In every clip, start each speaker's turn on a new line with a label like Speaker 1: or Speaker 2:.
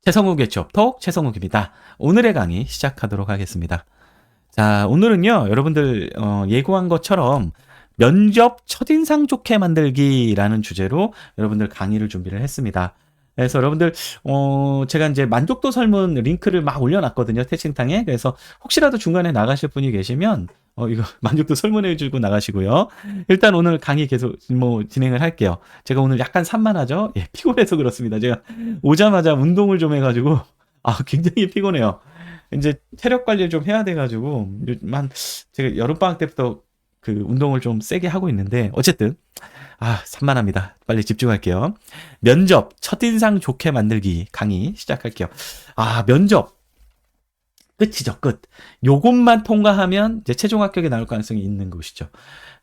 Speaker 1: 최성욱의 취업톡 최성욱입니다. 오늘의 강의 시작하도록 하겠습니다. 자, 오늘은요, 여러분들 예고한 것처럼 면접 첫인상 좋게 만들기라는 주제로 여러분들 강의를 준비를 했습니다. 그래서 여러분들 제가 이제 만족도 설문 링크를 막 올려놨거든요, 채팅창에. 그래서 혹시라도 중간에 나가실 분이 계시면 이거 만족도 설문해주고 나가시고요. 일단 오늘 강의 계속 진행을 할게요. 제가 오늘 약간 산만하죠? 예, 피곤해서 그렇습니다. 제가 오자마자 운동을 좀 해가지고 굉장히 피곤해요. 이제 체력 관리를 좀 해야 돼가지고 제가 여름방학 때부터 그 운동을 좀 세게 하고 있는데 어쨌든 산만합니다. 빨리 집중할게요. 면접 첫인상 좋게 만들기 강의 시작할게요. 면접 끝이죠, 끝. 요것만 통과하면 이제 최종 합격에 나올 가능성이 있는 것이죠.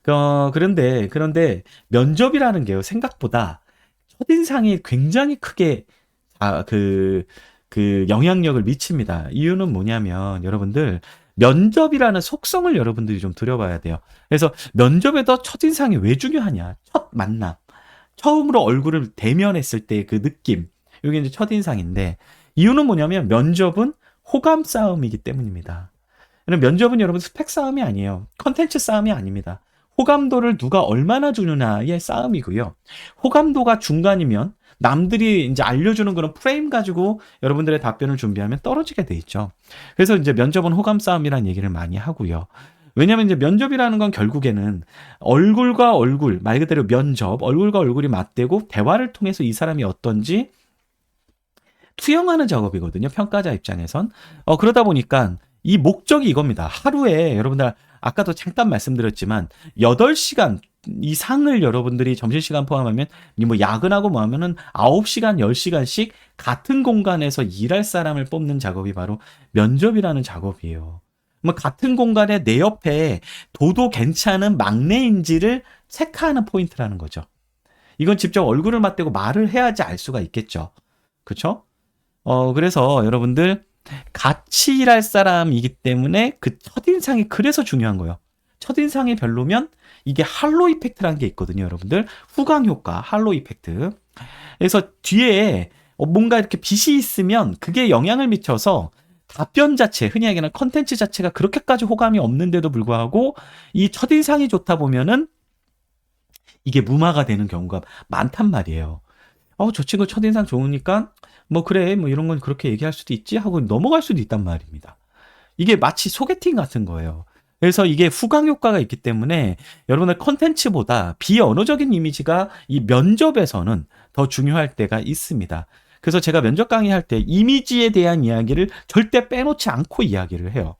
Speaker 1: 그런데 면접이라는 게요, 생각보다 첫인상이 굉장히 크게 영향력을 미칩니다. 이유는 뭐냐면 여러분들 면접이라는 속성을 여러분들이 좀 들여봐야 돼요. 그래서 면접에서 첫인상이 왜 중요하냐? 첫 만남. 처음으로 얼굴을 대면했을 때 그 느낌. 이게 이제 첫인상인데 이유는 뭐냐면 면접은 호감 싸움이기 때문입니다. 면접은 여러분 스펙 싸움이 아니에요. 컨텐츠 싸움이 아닙니다. 호감도를 누가 얼마나 주느냐의 싸움이고요. 호감도가 중간이면 남들이 이제 알려주는 그런 프레임 가지고 여러분들의 답변을 준비하면 떨어지게 돼 있죠. 그래서 이제 면접은 호감 싸움이라는 얘기를 많이 하고요. 왜냐면 이제 면접이라는 건 결국에는 얼굴과 얼굴, 말 그대로 면접, 얼굴과 얼굴이 맞대고 대화를 통해서 이 사람이 어떤지 투영하는 작업이거든요, 평가자 입장에선. 그러다 보니까 이 목적이 이겁니다. 하루에 여러분들 아까도 잠깐 말씀드렸지만 8시간 이상을 여러분들이 점심시간 포함하면 야근하고 뭐 하면은 9시간, 10시간씩 같은 공간에서 일할 사람을 뽑는 작업이 바로 면접이라는 작업이에요. 같은 공간에 내 옆에 도도 괜찮은 막내인지를 체크하는 포인트라는 거죠. 이건 직접 얼굴을 맞대고 말을 해야지 알 수가 있겠죠. 그렇죠? 그래서 여러분들 같이 일할 사람이기 때문에 그 첫인상이 그래서 중요한 거예요. 첫인상이 별로면 이게 할로 이펙트라는 게 있거든요, 여러분들. 후광 효과, 할로 이펙트. 그래서 뒤에 뭔가 이렇게 빛이 있으면 그게 영향을 미쳐서 답변 자체, 흔히 얘기하는 컨텐츠 자체가 그렇게까지 호감이 없는데도 불구하고 이 첫인상이 좋다 보면은 이게 무마가 되는 경우가 많단 말이에요. 저 친구 첫인상 좋으니까 그래, 이런 건 그렇게 얘기할 수도 있지 하고 넘어갈 수도 있단 말입니다. 이게 마치 소개팅 같은 거예요. 그래서 이게 후광 효과가 있기 때문에 여러분의 컨텐츠보다 비언어적인 이미지가 이 면접에서는 더 중요할 때가 있습니다. 그래서 제가 면접 강의할 때 이미지에 대한 이야기를 절대 빼놓지 않고 이야기를 해요.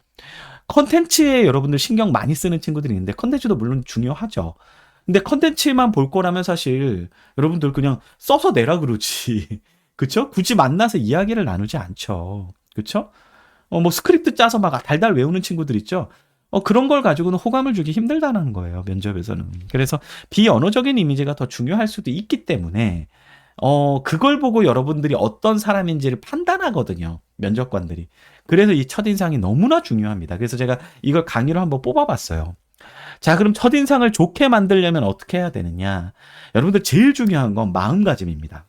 Speaker 1: 컨텐츠에 여러분들 신경 많이 쓰는 친구들이 있는데 컨텐츠도 물론 중요하죠. 근데 컨텐츠만 볼 거라면 사실 여러분들 그냥 써서 내라 그러지. 그쵸? 굳이 만나서 이야기를 나누지 않죠. 그쵸? 스크립트 짜서 막 달달 외우는 친구들 있죠? 그런 걸 가지고는 호감을 주기 힘들다는 거예요, 면접에서는. 그래서 비언어적인 이미지가 더 중요할 수도 있기 때문에, 그걸 보고 여러분들이 어떤 사람인지를 판단하거든요, 면접관들이. 그래서 이 첫인상이 너무나 중요합니다. 그래서 제가 이걸 강의로 한번 뽑아봤어요. 자, 그럼 첫인상을 좋게 만들려면 어떻게 해야 되느냐? 여러분들 제일 중요한 건 마음가짐입니다.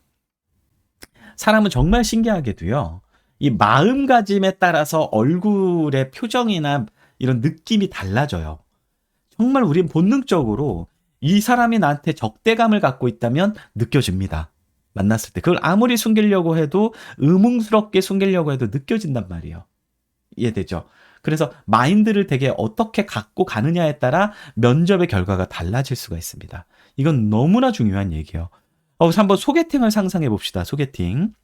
Speaker 1: 사람은 정말 신기하게도요, 이 마음가짐에 따라서 얼굴의 표정이나 이런 느낌이 달라져요. 정말 우린 본능적으로 이 사람이 나한테 적대감을 갖고 있다면 느껴집니다. 만났을 때. 그걸 아무리 숨기려고 해도, 의문스럽게 숨기려고 해도 느껴진단 말이에요. 이해되죠? 그래서 마인드를 되게 어떻게 갖고 가느냐에 따라 면접의 결과가 달라질 수가 있습니다. 이건 너무나 중요한 얘기예요. 그래서 한번 소개팅을 상상해 봅시다. 소개팅.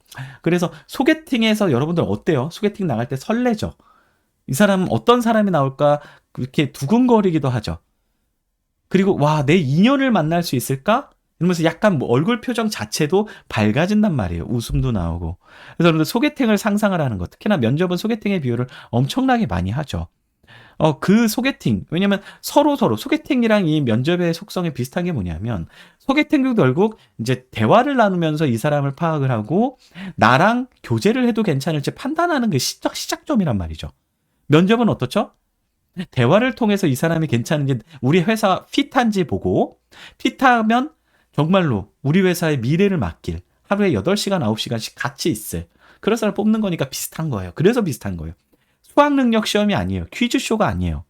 Speaker 1: 그래서 소개팅에서 여러분들 어때요? 소개팅 나갈 때 설레죠? 이 사람 어떤 사람이 나올까 그렇게 두근거리기도 하죠. 그리고 내 인연을 만날 수 있을까? 이러면서 약간 얼굴 표정 자체도 밝아진단 말이에요. 웃음도 나오고. 그래서 여러분들 소개팅을 상상을 하는 것. 특히나 면접은 소개팅의 비율을 엄청나게 많이 하죠. 그 소개팅. 왜냐면 서로 소개팅이랑 이 면접의 속성이 비슷한 게 뭐냐면 소개팅도 결국 이제 대화를 나누면서 이 사람을 파악을 하고 나랑 교제를 해도 괜찮을지 판단하는 게 시작점이란 말이죠. 면접은 어떻죠? 대화를 통해서 이 사람이 괜찮은지 우리 회사 핏한지 보고 핏하면 정말로 우리 회사의 미래를 맡길 하루에 8시간 9시간씩 같이 있을 그런 사람 뽑는 거니까 비슷한 거예요. 그래서 비슷한 거예요. 수학 능력 시험이 아니에요. 퀴즈쇼가 아니에요.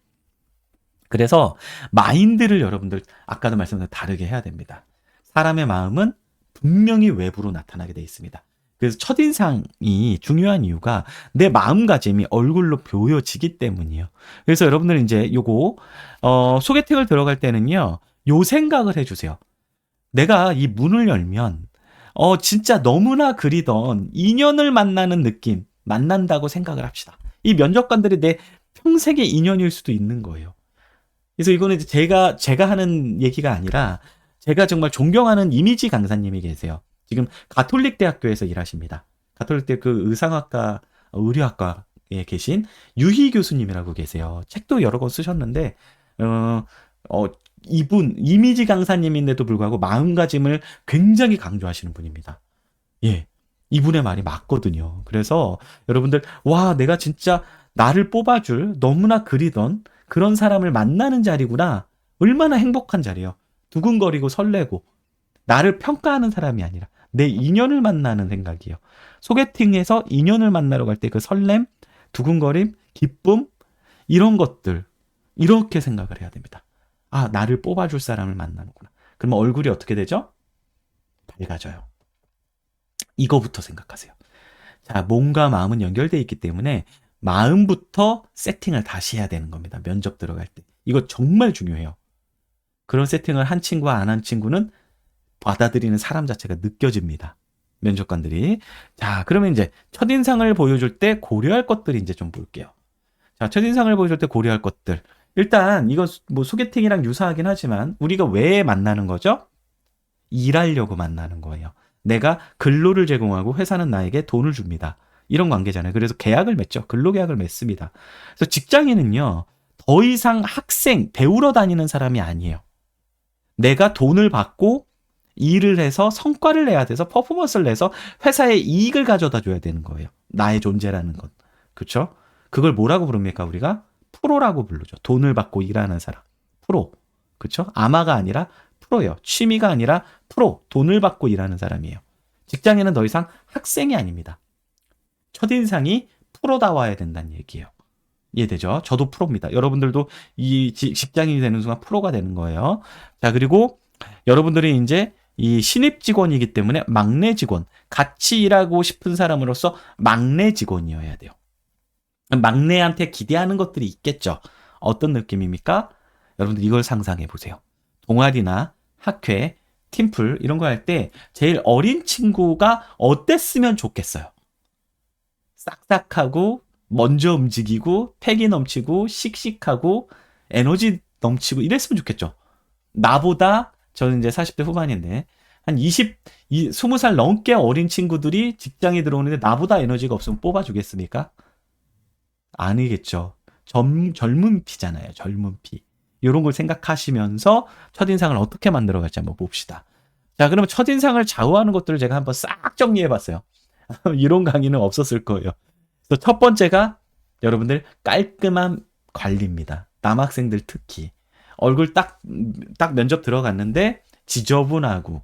Speaker 1: 그래서 마인드를 여러분들 아까도 말씀드린 다르게 해야 됩니다. 사람의 마음은 분명히 외부로 나타나게 돼 있습니다. 그래서 첫인상이 중요한 이유가 내 마음가짐이 얼굴로 보여지기 때문이에요. 그래서 여러분들 이제 요거 소개팅을 들어갈 때는요. 요 생각을 해주세요. 내가 이 문을 열면 진짜 너무나 그리던 인연을 만나는 느낌 만난다고 생각을 합시다. 이 면접관들이 내 평생의 인연일 수도 있는 거예요. 그래서 이거는 이제 제가 하는 얘기가 아니라 제가 정말 존경하는 이미지 강사님이 계세요. 지금 가톨릭 대학교에서 일하십니다. 가톨릭 대학교 의상학과 의료학과에 계신 유희 교수님이라고 계세요. 책도 여러 권 쓰셨는데 이분 이미지 강사님인데도 불구하고 마음가짐을 굉장히 강조하시는 분입니다. 예. 이분의 말이 맞거든요. 그래서 여러분들 와 내가 진짜 나를 뽑아줄 너무나 그리던 그런 사람을 만나는 자리구나. 얼마나 행복한 자리예요. 두근거리고 설레고 나를 평가하는 사람이 아니라 내 인연을 만나는 생각이에요. 소개팅에서 인연을 만나러 갈 때 그 설렘, 두근거림, 기쁨 이런 것들 이렇게 생각을 해야 됩니다. 아 나를 뽑아줄 사람을 만나는구나. 그러면 얼굴이 어떻게 되죠? 밝아져요. 이거부터 생각하세요. 자, 몸과 마음은 연결되어 있기 때문에 마음부터 세팅을 다시 해야 되는 겁니다. 면접 들어갈 때. 이거 정말 중요해요. 그런 세팅을 한 친구와 안 한 친구는 받아들이는 사람 자체가 느껴집니다. 면접관들이. 자, 그러면 이제 첫인상을 보여줄 때 고려할 것들이 이제 좀 볼게요. 자, 첫인상을 보여줄 때 고려할 것들. 일단 이건 뭐 소개팅이랑 유사하긴 하지만 우리가 왜 만나는 거죠? 일하려고 만나는 거예요. 내가 근로를 제공하고 회사는 나에게 돈을 줍니다. 이런 관계잖아요. 그래서 계약을 맺죠. 근로계약을 맺습니다. 그래서 직장인은요. 더 이상 학생, 배우러 다니는 사람이 아니에요. 내가 돈을 받고 일을 해서 성과를 내야 돼서 퍼포먼스를 내서 회사에 이익을 가져다 줘야 되는 거예요. 나의 존재라는 건. 그렇죠? 그걸 뭐라고 부릅니까? 우리가 프로라고 부르죠. 돈을 받고 일하는 사람. 프로. 그렇죠? 아마가 아니라 프로예요. 취미가 아니라 프로. 돈을 받고 일하는 사람이에요. 직장인은 더 이상 학생이 아닙니다. 첫인상이 프로다워야 된다는 얘기예요. 이해되죠? 저도 프로입니다. 여러분들도 이 직장인이 되는 순간 프로가 되는 거예요. 자, 그리고 여러분들이 이제 이 신입 직원이기 때문에 막내 직원, 같이 일하고 싶은 사람으로서 막내 직원이어야 돼요. 막내한테 기대하는 것들이 있겠죠. 어떤 느낌입니까? 여러분들 이걸 상상해 보세요. 동아리나 학회, 팀플 이런 거 할 때 제일 어린 친구가 어땠으면 좋겠어요. 싹싹하고 먼저 움직이고 패기 넘치고 씩씩하고 에너지 넘치고 이랬으면 좋겠죠. 나보다 저는 이제 40대 후반인데 한 20살 넘게 어린 친구들이 직장에 들어오는데 나보다 에너지가 없으면 뽑아주겠습니까? 아니겠죠. 젊은 피잖아요. 젊은 피. 이런 걸 생각하시면서 첫인상을 어떻게 만들어갈지 한번 봅시다. 자, 그러면 첫인상을 좌우하는 것들을 제가 한번 싹 정리해봤어요. 이런 강의는 없었을 거예요. 그래서 첫 번째가 여러분들 깔끔한 관리입니다. 남학생들 특히. 얼굴 딱 면접 들어갔는데 지저분하고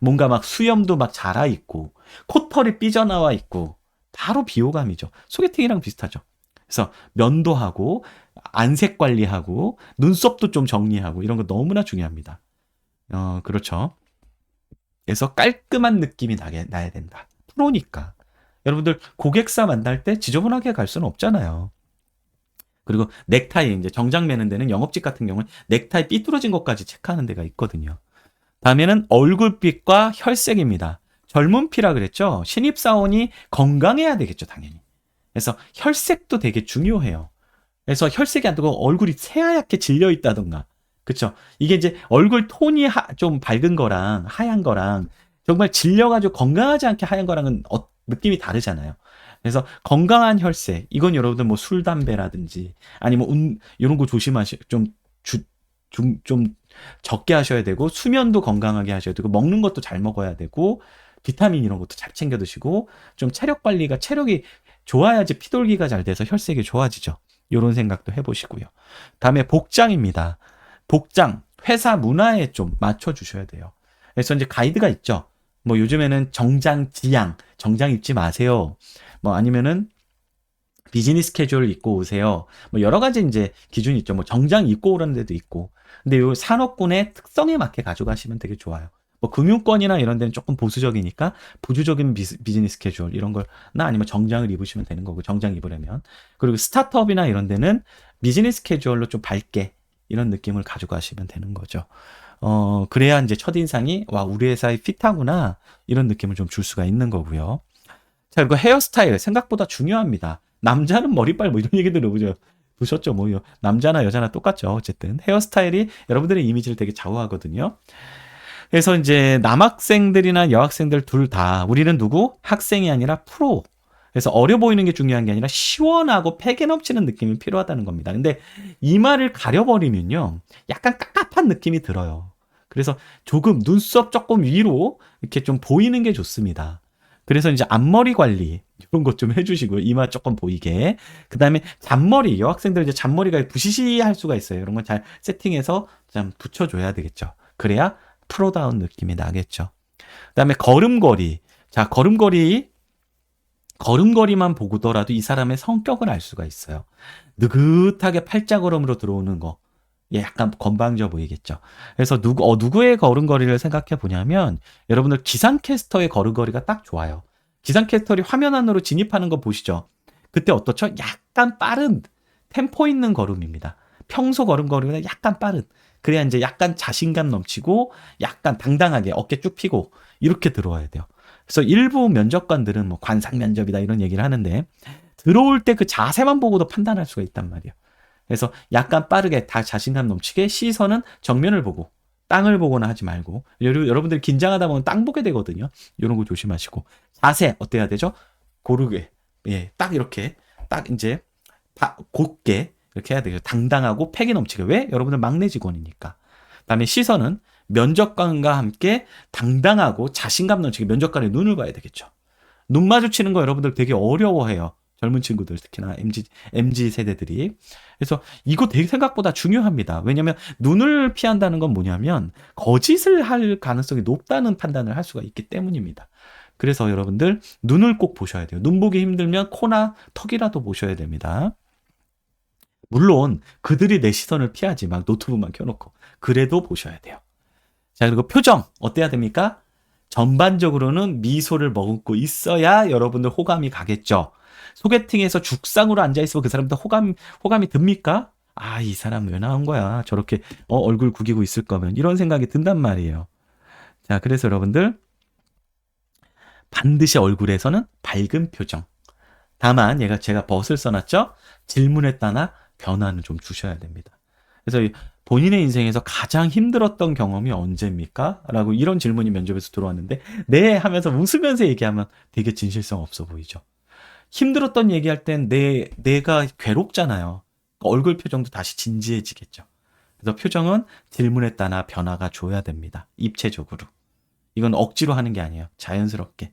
Speaker 1: 뭔가 막 수염도 막 자라있고 콧털이 삐져나와 있고 바로 비호감이죠. 소개팅이랑 비슷하죠. 그래서 면도하고 안색 관리하고 눈썹도 좀 정리하고 이런 거 너무나 중요합니다. 그렇죠. 그래서 깔끔한 느낌이 나야 된다. 프로니까. 여러분들 고객사 만날 때 지저분하게 갈 수는 없잖아요. 그리고 넥타이 이제 정장 매는 데는 영업직 같은 경우는 넥타이 삐뚤어진 것까지 체크하는 데가 있거든요. 다음에는 얼굴빛과 혈색입니다. 젊은 피라 그랬죠. 신입사원이 건강해야 되겠죠, 당연히. 그래서 혈색도 되게 중요해요. 그래서 혈색이 안 되고 얼굴이 새하얗게 질려 있다던가. 그렇죠? 이게 이제 얼굴 톤이 좀 밝은 거랑 하얀 거랑 정말 질려가지고 건강하지 않게 하얀 거랑은 느낌이 다르잖아요. 그래서 건강한 혈색, 이건 여러분들 뭐 술, 담배라든지 아니면 이런 거 좀 적게 하셔야 되고 수면도 건강하게 하셔야 되고 먹는 것도 잘 먹어야 되고 비타민 이런 것도 잘 챙겨 드시고 좀 체력이 좋아야지 피돌기가 잘 돼서 혈색이 좋아지죠. 이런 생각도 해보시고요. 다음에 복장입니다. 복장, 회사 문화에 좀 맞춰주셔야 돼요. 그래서 이제 가이드가 있죠. 뭐 요즘에는 정장 지양, 정장 입지 마세요. 뭐 아니면은 비즈니스 캐주얼 입고 오세요. 뭐 여러 가지 이제 기준이 있죠. 뭐 정장 입고 오라는 데도 있고. 근데 요 산업군의 특성에 맞게 가져가시면 되게 좋아요. 뭐 금융권이나 이런 데는 조금 보수적이니까 보수적인 비즈니스 캐주얼 이런 걸나 아니면 정장을 입으시면 되는 거고 정장 입으려면. 그리고 스타트업이나 이런 데는 비즈니스 캐주얼로 좀 밝게 이런 느낌을 가져가시면 되는 거죠. 그래야 이제 첫인상이 와 우리 회사에 핏하구나 이런 느낌을 좀 줄 수가 있는 거고요. 자, 그리고 헤어스타일 생각보다 중요합니다. 남자는 머리빨 뭐 이런 얘기 보셨죠? 뭐 남자나 여자나 똑같죠. 어쨌든 헤어스타일이 여러분들의 이미지를 되게 좌우하거든요. 그래서 이제 남학생들이나 여학생들 둘 다 우리는 누구? 학생이 아니라 프로. 그래서 어려 보이는 게 중요한 게 아니라 시원하고 패기 넘치는 느낌이 필요하다는 겁니다. 근데 이마를 가려버리면요. 약간 깝깝한 느낌이 들어요. 그래서 조금 눈썹 조금 위로 이렇게 좀 보이는 게 좋습니다. 그래서 이제 앞머리 관리 이런 것 좀 해주시고요. 이마 조금 보이게. 그 다음에 잔머리 여학생들 이제 잔머리가 부시시할 수가 있어요. 이런 건 잘 세팅해서 좀 붙여줘야 되겠죠. 그래야 프로다운 느낌이 나겠죠. 그 다음에 걸음걸이. 자, 걸음걸이만 보고더라도 이 사람의 성격을 알 수가 있어요. 느긋하게 팔자걸음으로 들어오는 거. 예, 약간 건방져 보이겠죠. 그래서 누구의 걸음걸이를 생각해 보냐면 여러분들 기상캐스터의 걸음걸이가 딱 좋아요. 기상캐스터이 화면 안으로 진입하는 거 보시죠. 그때 어떻죠? 약간 빠른 템포 있는 걸음입니다. 평소 걸음걸이보다 약간 빠른. 그래야 이제 약간 자신감 넘치고 약간 당당하게 어깨 쭉 펴고 이렇게 들어와야 돼요. 그래서 일부 면접관들은 뭐 관상 면접이다 이런 얘기를 하는데 들어올 때 그 자세만 보고도 판단할 수가 있단 말이에요. 그래서 약간 빠르게 다 자신감 넘치게 시선은 정면을 보고 땅을 보거나 하지 말고 여러분들 긴장하다 보면 땅 보게 되거든요. 이런 거 조심하시고 자세 어때야 되죠? 고르게 예, 딱 이렇게 딱 이제 곧게 이렇게 해야 되죠. 당당하고 패기 넘치게. 왜? 여러분들 막내 직원이니까. 그다음에 시선은 면접관과 함께 당당하고 자신감 넘치게 면접관의 눈을 봐야 되겠죠. 눈 마주치는 거 여러분들 되게 어려워해요. 젊은 친구들 특히나 MZ 세대들이. 그래서 이거 되게 생각보다 중요합니다. 왜냐하면 눈을 피한다는 건 뭐냐면 거짓을 할 가능성이 높다는 판단을 할 수가 있기 때문입니다. 그래서 여러분들 눈을 꼭 보셔야 돼요. 눈 보기 힘들면 코나 턱이라도 보셔야 됩니다. 물론 그들이 내 시선을 피하지 막 노트북만 켜놓고 그래도 보셔야 돼요. 자, 그리고 표정 어때야 됩니까? 전반적으로는 미소를 머금고 있어야 여러분들 호감이 가겠죠. 소개팅에서 죽상으로 앉아있으면 그 사람한테 호감이 듭니까? 아, 이 사람 왜 나온 거야? 저렇게 얼굴 구기고 있을 거면 이런 생각이 든단 말이에요. 자, 그래서 여러분들 반드시 얼굴에서는 밝은 표정. 다만 제가 벗을 써놨죠? 질문에 따라 변화는 좀 주셔야 됩니다. 그래서 본인의 인생에서 가장 힘들었던 경험이 언제입니까? 라고 이런 질문이 면접에서 들어왔는데 네 하면서 웃으면서 얘기하면 되게 진실성 없어 보이죠. 힘들었던 얘기할 땐 내가 괴롭잖아요. 얼굴 표정도 다시 진지해지겠죠. 그래서 표정은 질문에 따라 변화가 줘야 됩니다. 입체적으로. 이건 억지로 하는 게 아니에요. 자연스럽게.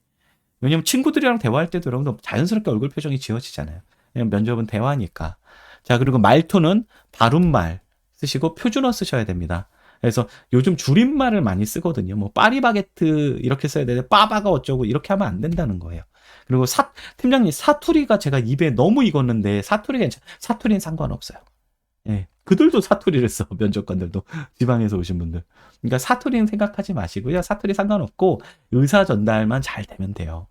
Speaker 1: 왜냐면 친구들이랑 대화할 때도 여러분들 자연스럽게 얼굴 표정이 지워지잖아요. 왜냐면 면접은 대화니까. 자, 그리고 말투는 바른말 쓰시고 표준어 쓰셔야 됩니다. 그래서 요즘 줄임말을 많이 쓰거든요. 뭐 파리바게트 이렇게 써야 되는데 빠바가 어쩌고 이렇게 하면 안 된다는 거예요. 그리고 팀장님 사투리가 제가 입에 너무 익었는데 사투리는 상관없어요. 예. 그들도 사투리를 써. 면접관들도 지방에서 오신 분들. 그러니까 사투리는 생각하지 마시고요. 사투리 상관없고 의사 전달만 잘 되면 돼요.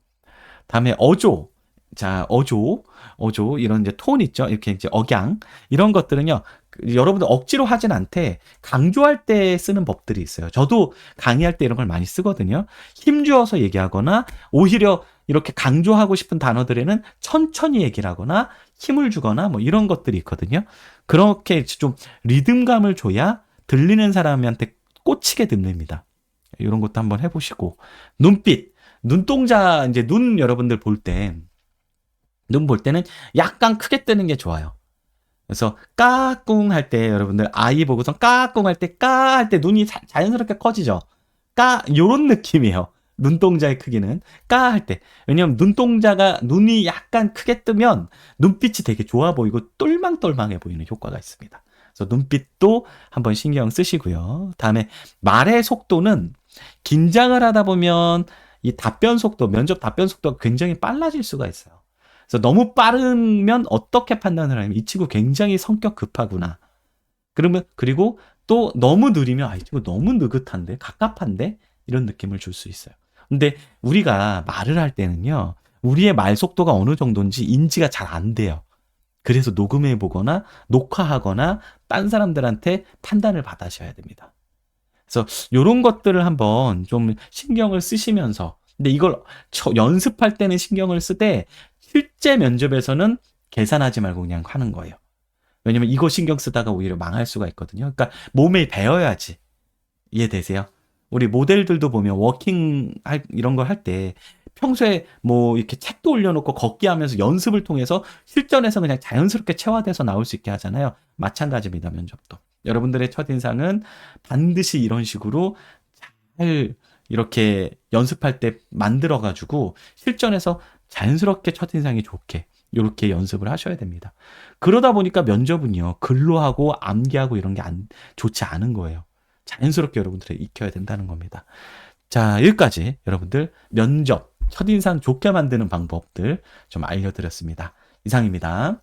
Speaker 1: 다음에 어조. 자, 어조 이런 이제 톤 있죠. 이렇게 이제 억양 이런 것들은요. 여러분들 억지로 하진 않되 강조할 때 쓰는 법들이 있어요. 저도 강의할 때 이런 걸 많이 쓰거든요. 힘주어서 얘기하거나 오히려 이렇게 강조하고 싶은 단어들에는 천천히 얘기를 하거나 힘을 주거나 뭐 이런 것들이 있거든요. 그렇게 좀 리듬감을 줘야 들리는 사람한테 꽂히게 듣습니다. 이런 것도 한번 해보시고 눈빛, 눈동자 이제 눈 여러분들 볼 때 눈 볼 때는 약간 크게 뜨는 게 좋아요. 그래서 까꿍 할 때 여러분들 아이 보고서 까꿍 할 때 까 할 때 눈이 자연스럽게 커지죠. 요런 느낌이에요. 눈동자의 크기는 까 할 때. 왜냐면 눈이 약간 크게 뜨면 눈빛이 되게 좋아 보이고 똘망똘망해 보이는 효과가 있습니다. 그래서 눈빛도 한번 신경 쓰시고요. 다음에 말의 속도는 긴장을 하다 보면 이 답변 속도, 면접 답변 속도가 굉장히 빨라질 수가 있어요. 그래서 너무 빠르면 어떻게 판단을 하냐면 이 친구 굉장히 성격 급하구나. 그러면 그리고 또 너무 느리면 이 친구 너무 느긋한데 갑갑한데 이런 느낌을 줄 수 있어요. 근데 우리가 말을 할 때는요. 우리의 말 속도가 어느 정도인지 인지가 잘 안 돼요. 그래서 녹음해 보거나 녹화하거나 딴 사람들한테 판단을 받으셔야 됩니다. 그래서 요런 것들을 한번 좀 신경을 쓰시면서 근데 이걸 연습할 때는 신경을 쓰되 실제 면접에서는 계산하지 말고 그냥 하는 거예요. 왜냐면 이거 신경 쓰다가 오히려 망할 수가 있거든요. 그러니까 몸에 배어야지. 이해되세요? 우리 모델들도 보면 워킹 이런 걸 할 때 평소에 뭐 이렇게 책도 올려놓고 걷기 하면서 연습을 통해서 실전에서 그냥 자연스럽게 체화돼서 나올 수 있게 하잖아요. 마찬가지입니다. 면접도. 여러분들의 첫인상은 반드시 이런 식으로 잘 이렇게 연습할 때 만들어가지고 실전에서 자연스럽게 첫인상이 좋게 이렇게 연습을 하셔야 됩니다. 그러다 보니까 면접은요. 글로 하고 암기하고 이런 게 좋지 않은 거예요. 자연스럽게 여러분들이 익혀야 된다는 겁니다. 자, 여기까지 여러분들 면접, 첫인상 좋게 만드는 방법들 좀 알려드렸습니다. 이상입니다.